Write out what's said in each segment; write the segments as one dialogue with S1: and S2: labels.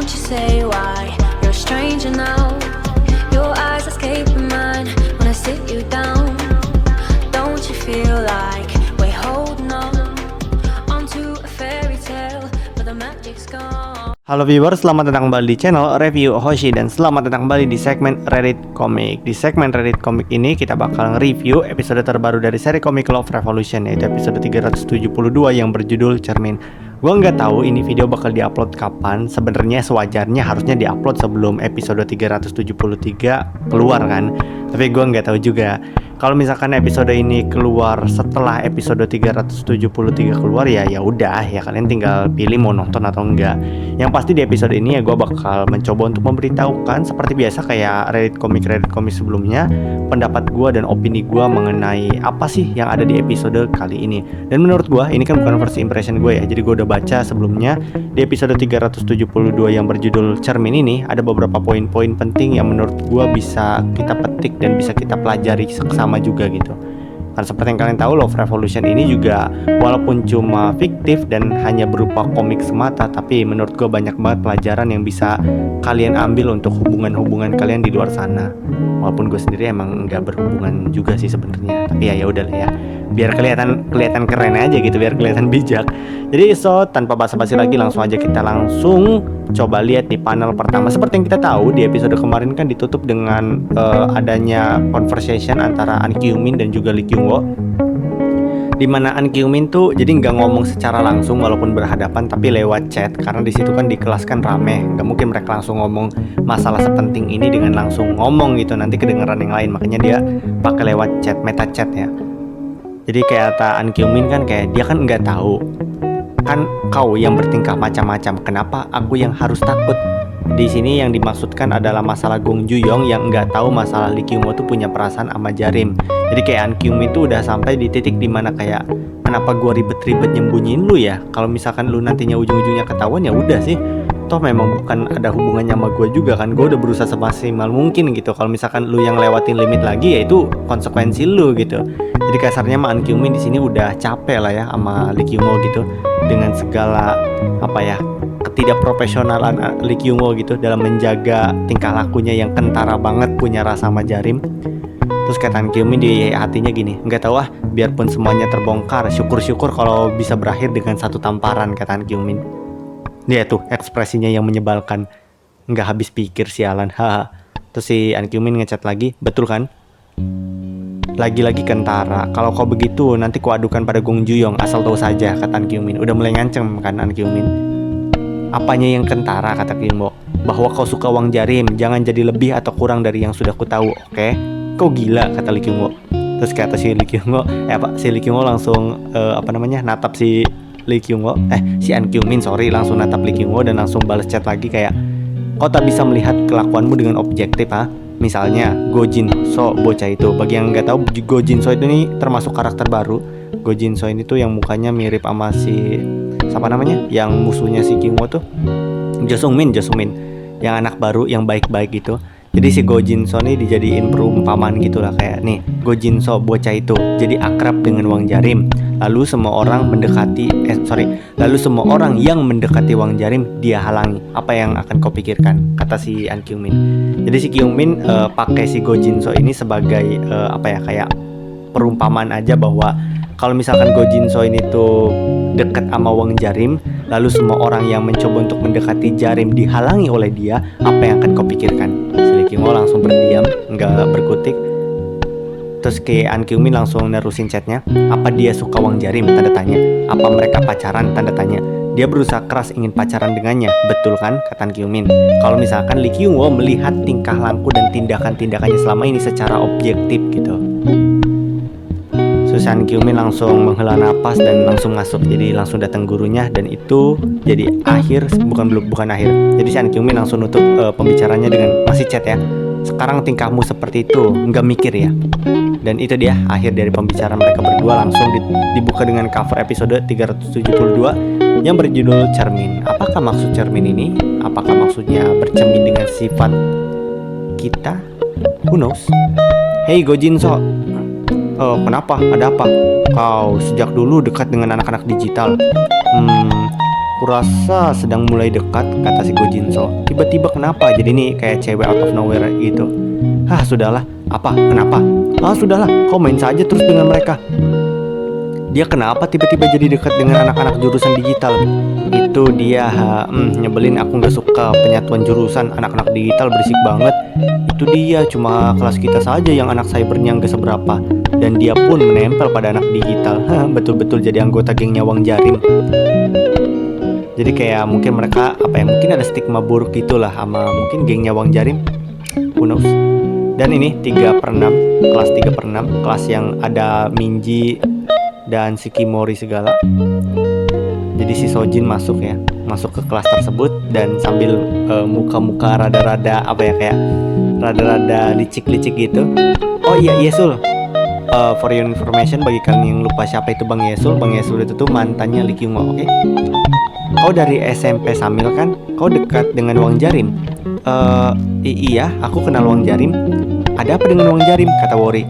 S1: Won't you say why you're a stranger now? Your eyes escape mine when I sit you down. Don't you feel like we're holding on onto a fairy tale, but the magic's gone.
S2: Halo viewers, selamat datang kembali di channel Review Hoshi dan selamat datang kembali di segmen Reddit Comic. Di segmen Reddit Comic ini kita bakal nge-review episode terbaru dari seri komik Love Revolution, yaitu episode 372 yang berjudul Cermin. Gua nggak tahu ini video bakal diupload kapan. Sebenarnya sewajarnya harusnya diupload sebelum episode 373 keluar kan. Tapi gua nggak tahu juga. Kalau misalkan episode ini keluar setelah episode 373 keluar ya udah ya kalian tinggal pilih mau nonton atau enggak. Yang pasti di episode ini ya gue bakal mencoba untuk memberitahukan seperti biasa kayak Reddit komik sebelumnya, pendapat gue dan opini gue mengenai apa sih yang ada di episode kali ini. Dan menurut gue ini kan bukan first impression gue ya, jadi gue udah baca sebelumnya di episode 372 yang berjudul Cermin ini ada beberapa poin-poin penting yang menurut gue bisa kita petik dan bisa kita pelajari sama juga gitu. Kan seperti yang kalian tahu, Love Revolution ini juga walaupun cuma fiktif dan hanya berupa komik semata, tapi menurut gue banyak banget pelajaran yang bisa kalian ambil untuk hubungan-hubungan kalian di luar sana. Walaupun gue sendiri emang nggak berhubungan juga sih sebenarnya, tapi ya udah lah ya, biar kelihatan keren aja gitu, biar kelihatan bijak. Jadi tanpa basa-basi lagi langsung aja kita langsung coba lihat di panel pertama. Seperti yang kita tahu di episode kemarin kan ditutup dengan adanya conversation antara An Kyung-min dan juga Lee Kyung-wo, dimana An Kyung-min tuh jadi nggak ngomong secara langsung walaupun berhadapan, tapi lewat chat, karena di situ kan di kelas kan rame, nggak mungkin mereka langsung ngomong masalah sepenting ini dengan langsung ngomong gitu, nanti kedengeran yang lain, makanya dia pakai lewat chat, meta chat ya. Jadi kayak kata An Kyung-min kan kayak dia kan nggak tahu, kan kau yang bertingkah macam-macam, kenapa aku yang harus takut? Di sini yang dimaksudkan adalah masalah Gong Ju-yong yang nggak tahu masalah Lee Kyung-wo tuh punya perasaan sama Jarim. Jadi kayak An Kyung-min tuh udah sampai di titik dimana kayak kenapa gua ribet-ribet nyembunyiin lu ya? Kalau misalkan lu nantinya ujung-ujungnya ketahuan ya udah sih. Toh memang bukan ada hubungannya sama gua juga kan. Gua udah berusaha semaksimal mungkin gitu. Kalau misalkan lu yang lewatin limit lagi ya itu konsekuensi lu gitu. Jadi kasarnya An Kyung-min di sini udah capek lah ya sama Lee Kyung-wo gitu, dengan segala apa ya, ketidakprofesionalan Lee Kyung-wo gitu dalam menjaga tingkah lakunya yang kentara banget, punya rasa sama Jarim. Terus kata An Kyung-min di hatinya gini, nggak tahu biarpun semuanya terbongkar, syukur-syukur kalau bisa berakhir dengan satu tamparan, kata An Kyung-min. Dia tuh ekspresinya yang menyebalkan, nggak habis pikir sialan, haha. Terus si An Kyung-min ngechat lagi, betul kan? Lagi-lagi kentara. Kalau kau begitu nanti kau adukan pada Gong Ju-yong, asal tahu saja, kata An Kyung-min. Udah mulai ngancem kan An Kyung-min. Apanya yang kentara, kata Kyung-wo? Bahwa kau suka Wang Jarim, jangan jadi lebih atau kurang dari yang sudah ku tahu, oke? Kau gila, kata Lee Kyung-wo. Terus kata si Lee Kyung-wo, si Lee Kyung-wo langsung natap si Lee Kyung-wo, si An Kyung-min langsung natap Lee Kyung-wo dan langsung balas chat lagi kayak, kau tak bisa melihat kelakuanmu dengan objektif, ha? Misalnya Go Jin So, bocah itu. Bagi yang nggak tahu, Go Jin So itu nih termasuk karakter baru. Go Jin So ini tuh yang mukanya mirip sama si siapa namanya, yang musuhnya si Kyung-wo tuh, Jo Sung Min, yang anak baru yang baik-baik gitu. Jadi si Go Jin So ini dijadiin perumpamaan gitulah, kayak nih Go Jin So bocah itu jadi akrab dengan Wang Jarim. Lalu semua orang yang mendekati Wang Jarim dia halangi. Apa yang akan kau pikirkan? Kata si An Kyung-min. Jadi si Kyung-min pakai si Go Jin So ini sebagai kayak perumpamaan aja, bahwa kalau misalkan Go Jin So ini tuh dekat sama Wang Jarim, lalu semua orang yang mencoba untuk mendekati Jarim dihalangi oleh dia, apa yang akan kau pikirkan? Si Lee Kyung-wo langsung berdiam, nggak berkutik. Terus ke An Kyung-min langsung nerusin chatnya, apa dia suka Wang Jarim? Tanda tanya. Apa mereka pacaran? Tanda tanya. Dia berusaha keras ingin pacaran dengannya, betul kan? Kata An Kyung-min. Kalau misalkan Lee Kyung-wo melihat tingkah laku dan tindakan-tindakannya selama ini secara objektif gitu. Terus An Kyung-min langsung menghela napas dan langsung masuk. Jadi langsung datang gurunya, dan itu jadi bukan akhir. Jadi si An Kyung-min langsung nutup pembicaranya dengan masih chat ya. Sekarang tingkahmu seperti itu, nggak mikir ya? Dan itu dia akhir dari pembicaraan mereka berdua. Langsung dibuka dengan cover episode 372 yang berjudul Cermin. Apakah maksud cermin ini? Apakah maksudnya bercermin dengan sifat kita? Who knows? Hey Go Jin So, kenapa? Ada apa? Kau sejak dulu dekat dengan anak-anak digital. Kurasa sedang mulai dekat, kata si Go Jinso. Tiba-tiba kenapa? Jadi ini kayak cewek out of nowhere gitu. Hah, sudahlah. Apa? Kenapa? Sudahlah, kau main saja terus dengan mereka. Dia kenapa tiba-tiba jadi dekat dengan anak-anak jurusan digital? Itu dia, nyebelin, aku gak suka penyatuan jurusan. Anak-anak digital berisik banget. Itu dia, cuma kelas kita saja yang anak cybernya gak seberapa. Dan dia pun menempel pada anak digital. Betul-betul jadi anggota gengnya Wang Jarim. Jadi kayak mungkin mereka mungkin ada stigma buruk gitulah sama mungkin gengnya Wang Jarim. Who knows. Dan ini 3/6, kelas 3/6, kelas yang ada Minji dan Shikimori segala. Jadi si Sojin masuk ke kelas tersebut dan sambil muka-muka rada-rada kayak rada-rada licik-licik gitu. Oh iya Yesul, for your information, bagi kalian yang lupa siapa itu Bang Yesul itu tuh mantannya Lee Kyung-ho, oke? Kau dari SMP Samil kan? Kau dekat dengan Wang Jarim? Iya, aku kenal Wang Jarim. Ada apa dengan Wang Jarim? Kata Wori.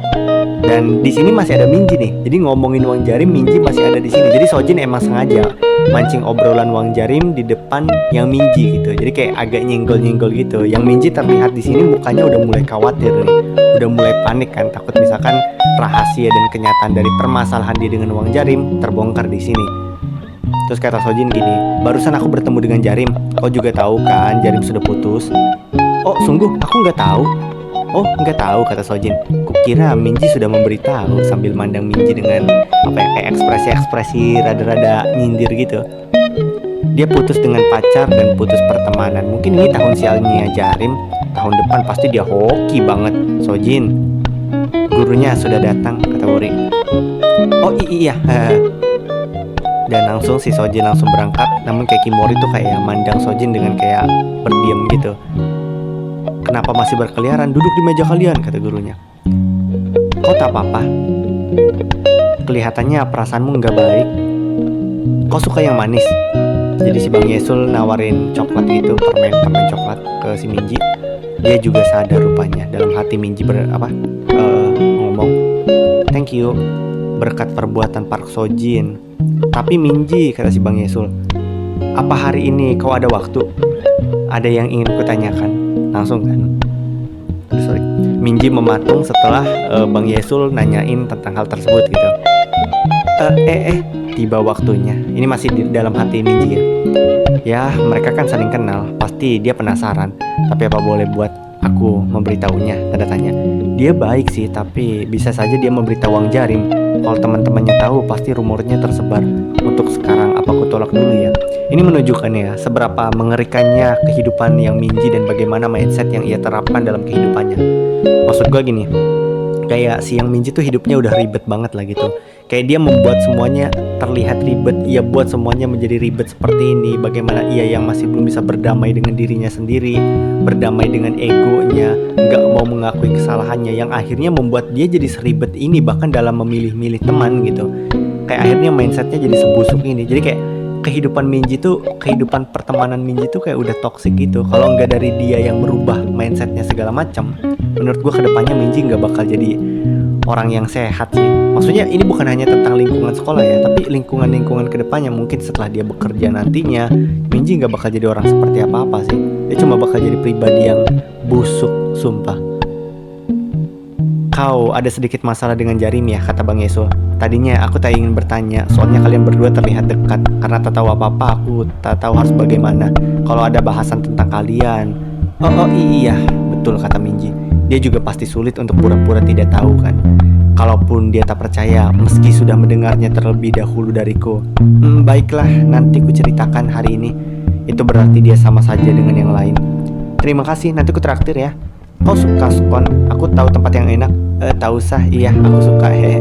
S2: Dan di sini masih ada Minji nih. Jadi ngomongin Wang Jarim, Minji masih ada di sini. Jadi Sojin emang sengaja mancing obrolan Wang Jarim di depan yang Minji gitu. Jadi kayak agak nyenggol-nyenggol gitu. Yang Minji terlihat di sini mukanya udah mulai khawatir nih. Udah mulai panik kan, takut misalkan rahasia dan kenyataan dari permasalahan dia dengan Wang Jarim terbongkar di sini. Terus kata Sojin gini, barusan aku bertemu dengan Jarim. Kau juga tahu kan Jarim sudah putus? Oh sungguh, aku nggak tahu. Oh nggak tahu, kata Sojin. Kukira Minji sudah memberitahu, sambil mandang Minji dengan kayak ekspresi rada-rada nyindir gitu. Dia putus dengan pacar dan putus pertemanan. Mungkin ini tahun sialnya Jarim. Tahun depan pasti dia hoki banget. Sojin, gurunya sudah datang, kata Wori. Oh iya. Dan langsung si Sojin langsung berangkat. Namun kayak Kimori tuh kayak mandang Sojin dengan kayak berdiam gitu. Kenapa masih berkeliaran? Duduk di meja kalian, kata gurunya. Kau tak apa-apa? Kelihatannya perasaanmu nggak baik. Kau suka yang manis? Jadi si Bang Yesul nawarin coklat gitu, permen coklat ke si Minji. Dia juga sadar rupanya. Dalam hati Minji ngomong, thank you, berkat perbuatan Park Sojin. Tapi Minji, kata si Bang Yesul, apa hari ini kau ada waktu? Ada yang ingin kutanyakan. Langsung kan, Minji mematung setelah Bang Yesul nanyain tentang hal tersebut gitu. Tiba waktunya. Ini masih di dalam hati Minji ya. Ya mereka kan saling kenal, pasti dia penasaran. Tapi apa boleh buat aku memberitahunya? Tanda tanya. Dia baik sih, tapi bisa saja dia memberitahu Wang Jarim. Kalau teman-temannya tahu, pasti rumornya tersebar. Untuk sekarang, apa aku tolak dulu ya? Ini menunjukkan ya seberapa mengerikannya kehidupan yang Minji dan bagaimana mindset yang ia terapkan dalam kehidupannya. Maksud gue gini, kayak si yang Minji tuh hidupnya udah ribet banget lah gitu. Kayak dia membuat semuanya terlihat ribet. Ia buat semuanya menjadi ribet seperti ini. Bagaimana ia yang masih belum bisa berdamai dengan dirinya sendiri, berdamai dengan egonya, gak mau mengakui kesalahannya, yang akhirnya membuat dia jadi seribet ini. Bahkan dalam memilih-milih teman gitu. Kayak akhirnya mindsetnya jadi sebusuk ini. Jadi kayak kehidupan pertemanan Minji tuh kayak udah toxic gitu. Kalau nggak dari dia yang merubah mindsetnya segala macam, menurut gue kedepannya Minji nggak bakal jadi orang yang sehat sih. Maksudnya ini bukan hanya tentang lingkungan sekolah ya, tapi lingkungan kedepannya. Mungkin setelah dia bekerja nantinya, Minji nggak bakal jadi orang seperti apa-apa sih. Dia cuma bakal jadi pribadi yang busuk, sumpah. Kau ada sedikit masalah dengan Jarim ya, kata Bang Yesul. Tadinya aku tak ingin bertanya, soalnya kalian berdua terlihat dekat. Karena tak tahu apa-apa, aku tak tahu harus bagaimana kalau ada bahasan tentang kalian. Oh iya, betul, kata Minji. Dia juga pasti sulit untuk pura-pura tidak tahu kan. Kalaupun dia tak percaya, meski sudah mendengarnya terlebih dahulu dariku. Baiklah, nanti ku ceritakan hari ini. Itu berarti dia sama saja dengan yang lain. Terima kasih, nanti ku traktir ya. Kau suka skon? Aku tahu tempat yang enak. Tak usah, iya aku suka, hehe.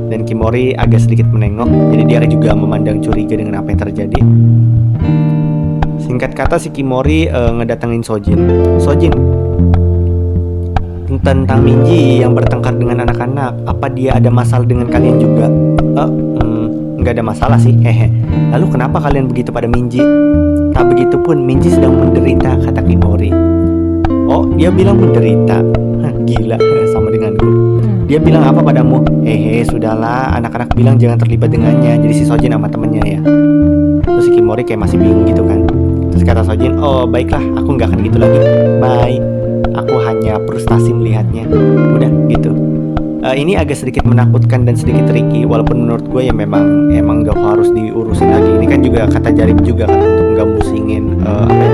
S2: Dan Kimori agak sedikit menengok. Jadi dia juga memandang curiga dengan apa yang terjadi. Singkat kata si Kimori ngedatengin Sojin. Sojin, tentang Minji yang bertengkar dengan anak-anak, apa dia ada masalah dengan kalian juga? Nggak ada masalah sih, hehe. Lalu kenapa kalian begitu pada Minji? Tak begitu pun, Minji sedang menderita, kata Kimori. Oh, dia bilang menderita. Gila, sama denganku. Dia bilang apa padamu? Sudahlah, anak-anak bilang jangan terlibat dengannya. Jadi si Sojin sama temennya ya. Terus Terus si Kimori kayak masih bingung gitu kan. Terus kata Sojin, oh baiklah, aku nggak akan gitu lagi, bye. Aku hanya frustasi melihatnya. Udah gitu. Ini agak sedikit menakutkan dan sedikit tricky. Walaupun menurut gue ya emang gak harus diurusin lagi. Ini kan juga kata Jarim juga kan untuk nggak musingin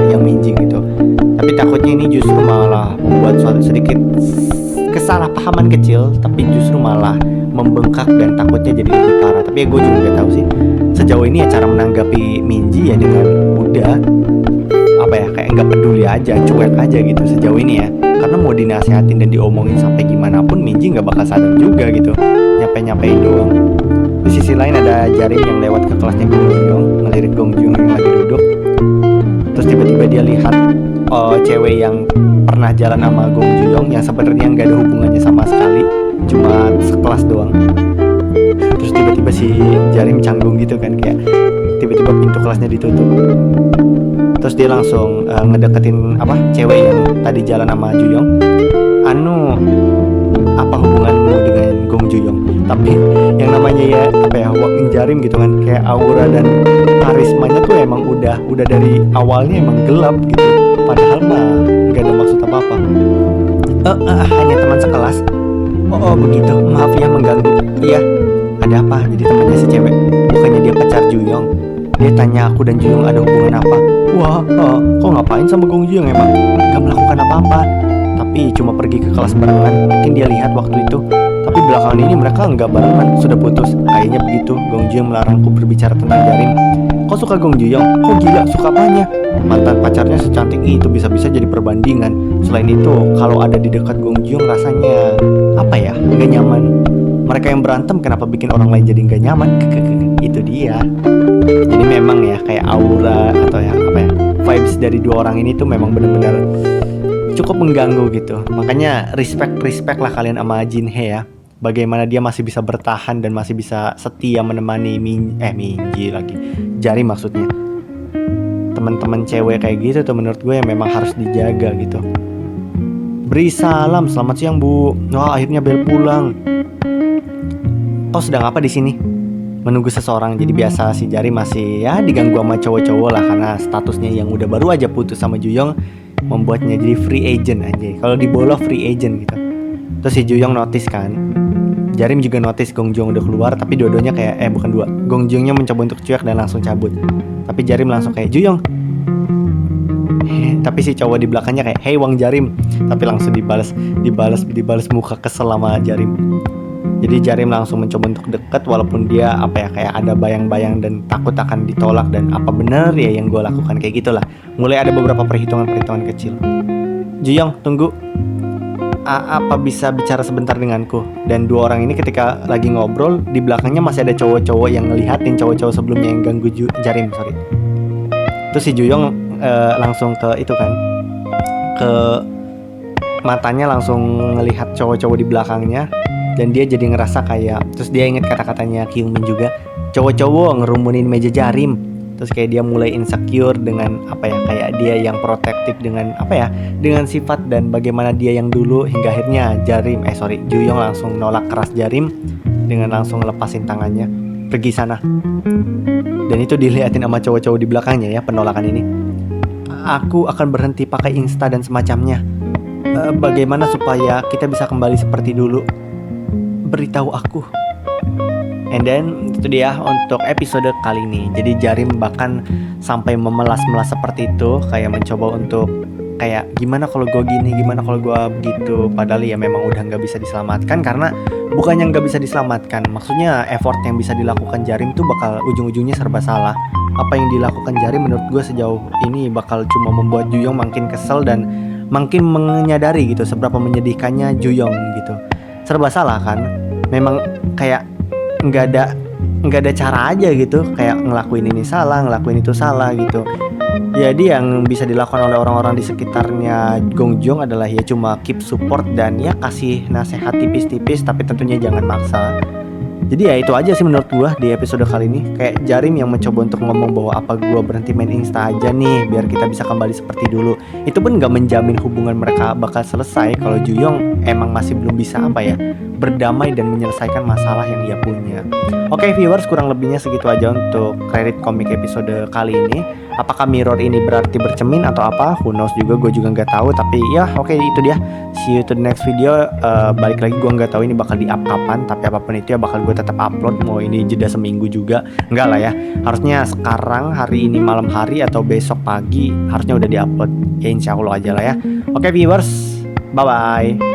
S2: yang Minji gitu. Tapi takutnya ini justru malah membuat suatu sedikit kesalahpahaman kecil, tapi justru malah membengkak dan takutnya jadi lebih parah. Tapi ya gue juga gak tahu sih. Sejauh ini ya cara menanggapi Minji ya dengan udah kayak nggak peduli aja, cuek aja gitu sejauh ini ya. Karena mau dinasehatin dan diomongin sampai gimana pun Minji nggak bakal sadar juga gitu, nyapain doang. Di sisi lain ada Jarim yang lewat ke kelasnya Gong Juyong, ngelirik Gong Juyong yang lagi duduk. Terus tiba-tiba dia lihat cewek yang pernah jalan sama Gong Juyong yang sebenarnya nggak ada hubungannya sama sekali, cuma sekelas doang. Terus tiba-tiba si Jarim canggung gitu kan, kayak tiba-tiba pintu kelasnya ditutup. Terus dia langsung ngedeketin cewek yang tadi jalan sama Juyong. Apa hubunganmu dengan Gong Juyong? Tapi yang namanya Wang Jarim gitu kan, kayak aura dan karismanya tuh emang udah dari awalnya emang gelap gitu. Padahal mah nggak ada maksud apa-apa. Hanya teman sekelas. Oh begitu, maaf ya mengganggu. Iya, ada apa? Jadi temannya si cewek, bukannya dia pacar Juyong. Dia tanya aku dan Juyong ada hubungan apa. Wah, kok ngapain sama Gong Juyong emang? Gak melakukan apa-apa, tapi cuma pergi ke kelas barengan. Mungkin dia lihat waktu itu. Tapi belakangan ini mereka nggak barengan, sudah putus. Kayaknya begitu. Gong Juyong melarangku berbicara tentang Jarim. Kok suka Gong Juyong? Kok gila, suka apanya? Mantan pacarnya secantik itu bisa-bisa jadi perbandingan. Selain itu, kalau ada di dekat Gong Juyong rasanya nggak nyaman. Mereka yang berantem kenapa bikin orang lain jadi nggak nyaman? Itu dia. Jadi memang ya kayak aura atau vibes dari dua orang ini tuh memang benar-benar cukup mengganggu gitu. Makanya respect lah kalian sama Jinhye ya. Bagaimana dia masih bisa bertahan dan masih bisa setia menemani Minji lagi. Jari maksudnya. Teman-teman cewek kayak gitu tuh menurut gue yang memang harus dijaga gitu. Beri salam, selamat siang Bu. Wah, akhirnya Bel pulang. Kau sedang apa di sini? Menunggu seseorang. Jadi biasa si Jari masih diganggu sama cowok-cowok lah, karena statusnya yang udah baru aja putus sama Juyong membuatnya jadi free agent aja. Kalau di bola free agent gitu. Terus si Juyong notice kan. Jarim juga notice Gong Juyong udah keluar, tapi dua-duanya kayak bukan dua. Gong Juyongnya mencoba untuk cuek dan langsung cabut. Tapi Jarim langsung kayak Juyong. Tapi si cowok di belakangnya kayak hey Wang Jarim, tapi langsung dibalas muka kesel sama Jarim. Jadi Jarim langsung mencoba untuk dekat, walaupun dia kayak ada bayang-bayang dan takut akan ditolak dan apa bener ya yang gue lakukan, kayak gitulah. Mulai ada beberapa perhitungan kecil. Juyong, tunggu. Apa bisa bicara sebentar denganku? Dan dua orang ini ketika lagi ngobrol, di belakangnya masih ada cowok-cowok yang ngelihatin cowok-cowok sebelumnya yang ganggu Jarim, Terus si Juyong langsung ke itu kan, ke matanya langsung ngelihat cowok-cowok di belakangnya. Dan dia jadi ngerasa kayak, terus dia inget kata-katanya Kyungmin juga, cowok-cowok ngerumunin meja Jarim. Terus kayak dia mulai insecure dengan kayak dia yang protektif dengan dengan sifat dan bagaimana dia yang dulu, hingga akhirnya Juyong langsung nolak keras Jarim dengan langsung lepasin tangannya, pergi sana. Dan itu dilihatin sama cowok-cowok di belakangnya ya, penolakan ini. Aku akan berhenti pakai Insta dan semacamnya. Bagaimana supaya kita bisa kembali seperti dulu? Beritahu aku. And then itu dia untuk episode kali ini. Jadi Jarim bahkan sampai memelas-melas seperti itu, kayak mencoba untuk kayak gimana kalau gue gini, gimana kalau gue begitu. Padahal ya memang udah nggak bisa diselamatkan, karena bukannya nggak bisa diselamatkan, maksudnya effort yang bisa dilakukan Jarim tuh bakal ujung-ujungnya serba salah. Apa yang dilakukan Jarim menurut gue sejauh ini bakal cuma membuat Juyong makin kesel dan makin menyadari gitu seberapa menyedihkannya Juyong gitu. Serba salah kan, memang kayak nggak ada cara aja gitu, kayak ngelakuin ini salah, ngelakuin itu salah gitu. Jadi yang bisa dilakukan oleh orang-orang di sekitarnya Gong Juyong adalah ya cuma keep support dan ya kasih nasihat tipis-tipis, tapi tentunya jangan maksa. Jadi ya itu aja sih menurut gua di episode kali ini. Kayak Jarim yang mencoba untuk ngomong bahwa apa gua berhenti main Insta aja nih biar kita bisa kembali seperti dulu. Itu pun gak menjamin hubungan mereka bakal selesai kalau Juyong emang masih belum bisa berdamai dan menyelesaikan masalah yang dia punya. Oke viewers, kurang lebihnya segitu aja untuk Reddit Komik episode kali ini. Apakah mirror ini berarti bercermin atau apa? Who knows juga, gue juga nggak tahu. Tapi ya oke, itu dia. See you to the next video. Balik lagi, gue nggak tahu ini bakal di-up kapan. Tapi apapun itu ya bakal gue tetap upload. Mau ini jeda seminggu juga, nggak lah ya. Harusnya sekarang, hari ini malam hari atau besok pagi harusnya udah di-upload. Ya insya Allah aja lah ya. Oke viewers, bye-bye.